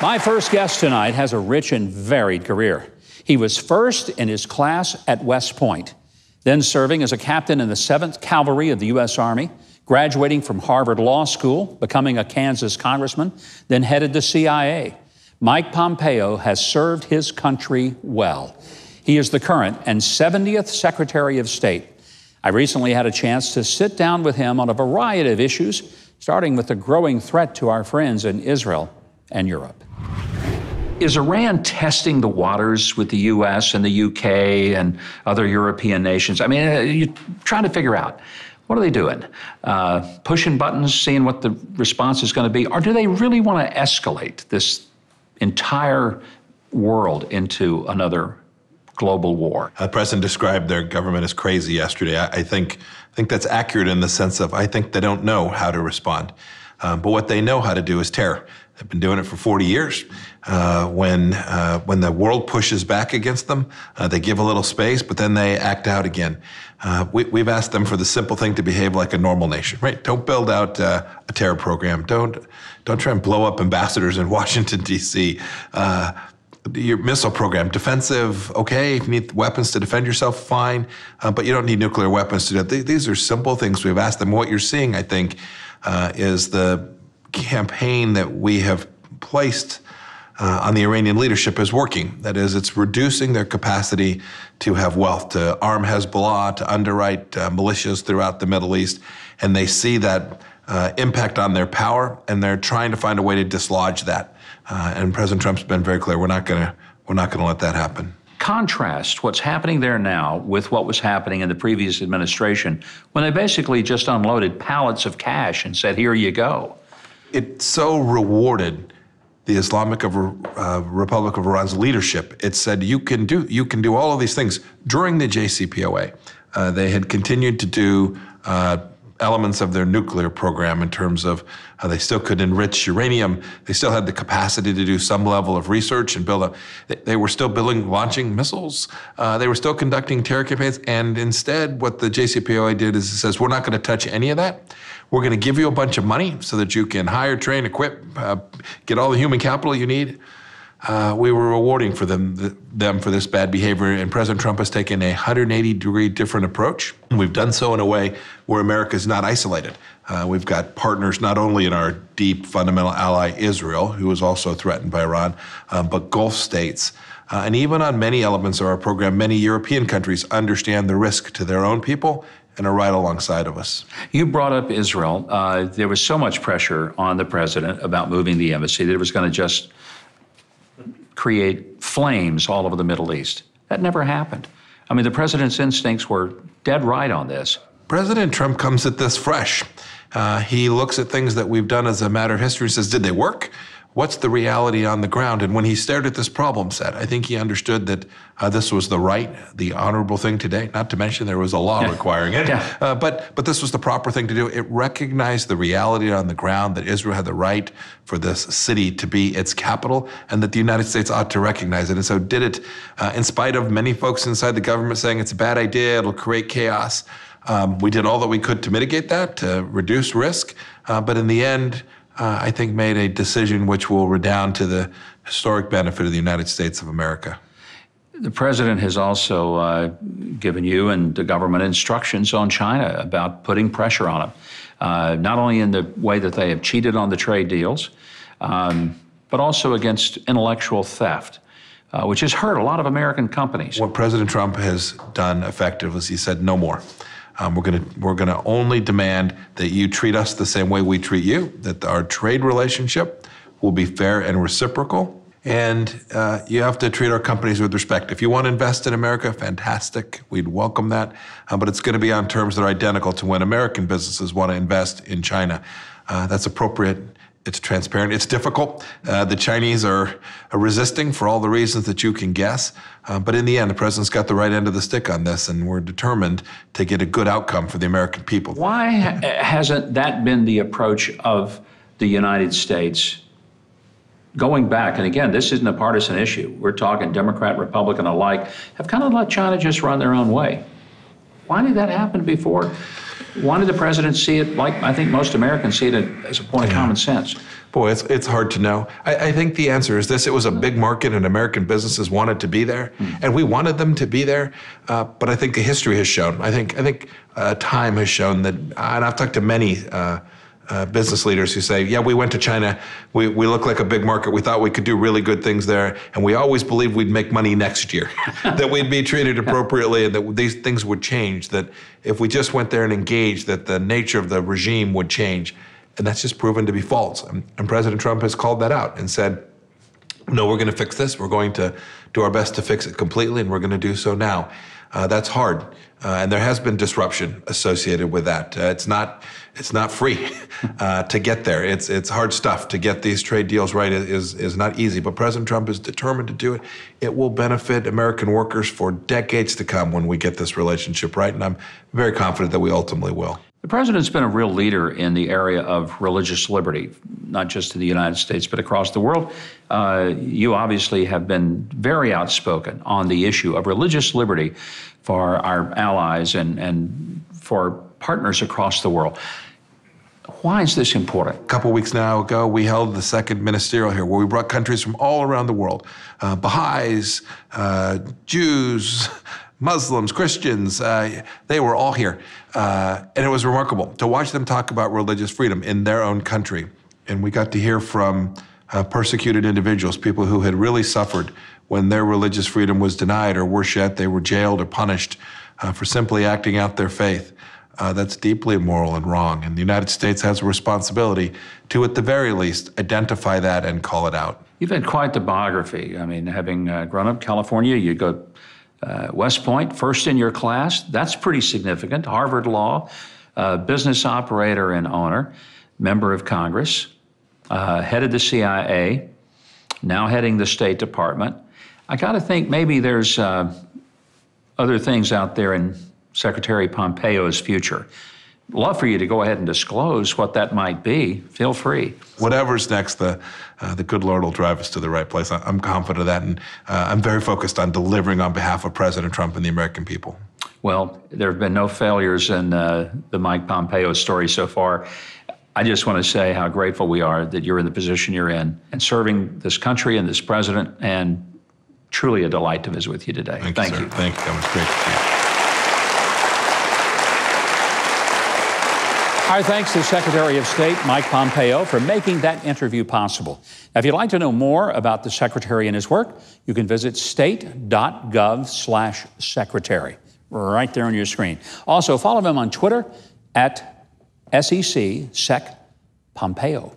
My first guest tonight has a rich and varied career. He was first in his class at West Point, then serving as a captain in the 7th Cavalry of the U.S. Army, graduating from Harvard Law School, becoming a Kansas congressman, then headed the CIA. Mike Pompeo has served his country well. He is the current and 70th Secretary of State. I recently had a chance to sit down with him on a variety of issues, starting with the growing threat to our friends in Israel and Europe. Is Iran testing the waters with the U.S. and the U.K. and other European nations? I mean, you're trying to figure out, what are they doing? Pushing buttons, seeing what the response is going to be? Or do they really want to escalate this entire world into another global war? The president described their government as crazy yesterday. I think that's accurate in the sense of I think they don't know how to respond. But what they know how to do is terror. They've been doing it for 40 years. When the world pushes back against them, they give a little space, but then they act out again. We've asked them for the simple thing to behave like a normal nation, right? Don't build out a terror program. Don't try and blow up ambassadors in Washington, D.C. Your missile program, defensive, okay. If you need weapons to defend yourself, fine. But you don't need nuclear weapons to do that. These are simple things we've asked them. What you're seeing, I think, is the campaign that we have placed on the Iranian leadership is working. That is, it's reducing their capacity to have wealth, to arm Hezbollah, to underwrite militias throughout the Middle East. And they see that impact on their power, and they're trying to find a way to dislodge that. And President Trump's been very clear, we're not gonna let that happen. Contrast what's happening there now with what was happening in the previous administration when they basically just unloaded pallets of cash and said, here you go. It so rewarded the Islamic Republic of Iran's leadership. It said you can do all of these things. During the JCPOA, they had continued to do elements of their nuclear program in terms of they still could enrich uranium. They still had the capacity to do some level of research and build up. They were still launching missiles. They were still conducting terror campaigns. And instead, what the JCPOA did is it says, we're not going to touch any of that. We're going to give you a bunch of money so that you can hire, train, equip, get all the human capital you need. We were rewarding for them for this bad behavior, and President Trump has taken a 180-degree different approach. And we've done so in a way where America is not isolated. We've got partners not only in our deep fundamental ally Israel, who is also threatened by Iran, but Gulf states. And even on many elements of our program, many European countries understand the risk to their own people and are right alongside of us. You brought up Israel. There was so much pressure on the president about moving the embassy that it was going to just create flames all over the Middle East. That never happened. I mean, the president's instincts were dead right on this. President Trump comes at this fresh. He looks at things that we've done as a matter of history and says, did they work? What's the reality on the ground? And when he stared at this problem set, I think he understood that this was the honorable thing today. Not to mention there was a law requiring it. Yeah. But this was the proper thing to do. It recognized the reality on the ground that Israel had the right for this city to be its capital, and that the United States ought to recognize it. And so did it in spite of many folks inside the government saying it's a bad idea, it'll create chaos. We did all that we could to mitigate that, to reduce risk. But in the end, I think made a decision which will redound to the historic benefit of the United States of America. The president has also given you and the government instructions on China about putting pressure on them, not only in the way that they have cheated on the trade deals, but also against intellectual theft, which has hurt a lot of American companies. What President Trump has done effectively is he said no more. We're gonna only demand that you treat us the same way we treat you, that our trade relationship will be fair and reciprocal, and you have to treat our companies with respect. If you want to invest in America, fantastic, we'd welcome that, but it's gonna be on terms that are identical to when American businesses want to invest in China. That's appropriate. It's transparent. It's difficult. The Chinese are resisting for all the reasons that you can guess. But in the end, the president's got the right end of the stick on this, and we're determined to get a good outcome for the American people. Why hasn't that been the approach of the United States going back? And again, this isn't a partisan issue. We're talking Democrat, Republican alike, have kind of let China just run their own way. Why did that happen before? Why did the president see it like I think most Americans see it as a point of common sense? Boy, it's hard to know. I think the answer is this. It was a big market and American businesses wanted to be there, and we wanted them to be there. But I think the history has shown, I think time has shown that, and I've talked to many business leaders who say, yeah, we went to China, we look like a big market, we thought we could do really good things there, and we always believed we'd make money next year, that we'd be treated appropriately, and that these things would change, that if we just went there and engaged, that the nature of the regime would change. And that's just proven to be false. And President Trump has called that out and said, no, we're going to fix this. We're going to do our best to fix it completely, and we're going to do so now. That's hard. And there has been disruption associated with that. It's not free to get there. It's hard stuff. To get these trade deals right is not easy. But President Trump is determined to do it. It will benefit American workers for decades to come when we get this relationship right. And I'm very confident that we ultimately will. The president's been a real leader in the area of religious liberty, not just in the United States, but across the world. You obviously have been very outspoken on the issue of religious liberty for our allies and for partners across the world. Why is this important? A couple weeks now ago, we held the second ministerial here, where we brought countries from all around the world, Baha'is, Jews, Muslims, Christians, they were all here. And it was remarkable to watch them talk about religious freedom in their own country. And we got to hear from persecuted individuals, people who had really suffered when their religious freedom was denied, or worse yet, they were jailed or punished for simply acting out their faith. That's deeply immoral and wrong. And the United States has a responsibility to, at the very least, identify that and call it out. You've had quite the biography. I mean, having grown up in California, you go West Point, first in your class. That's pretty significant. Harvard Law, business operator and owner, member of Congress, headed the CIA, now heading the State Department. I got to think maybe there's other things out there in Secretary Pompeo's future. Love for you to go ahead and disclose what that might be. Feel free. Whatever's next, the good Lord will drive us to the right place. I'm confident of that, and I'm very focused on delivering on behalf of President Trump and the American people. Well, there have been no failures in the Mike Pompeo story so far. I just want to say how grateful we are that you're in the position you're in and serving this country and this president, and truly a delight to visit with you today. Thank you. Thank you, Kevin. It's great to see you. Our thanks to Secretary of State Mike Pompeo for making that interview possible. Now, if you'd like to know more about the Secretary and his work, you can visit state.gov/secretary, right there on your screen. Also, follow him on Twitter at SEC Sec Pompeo.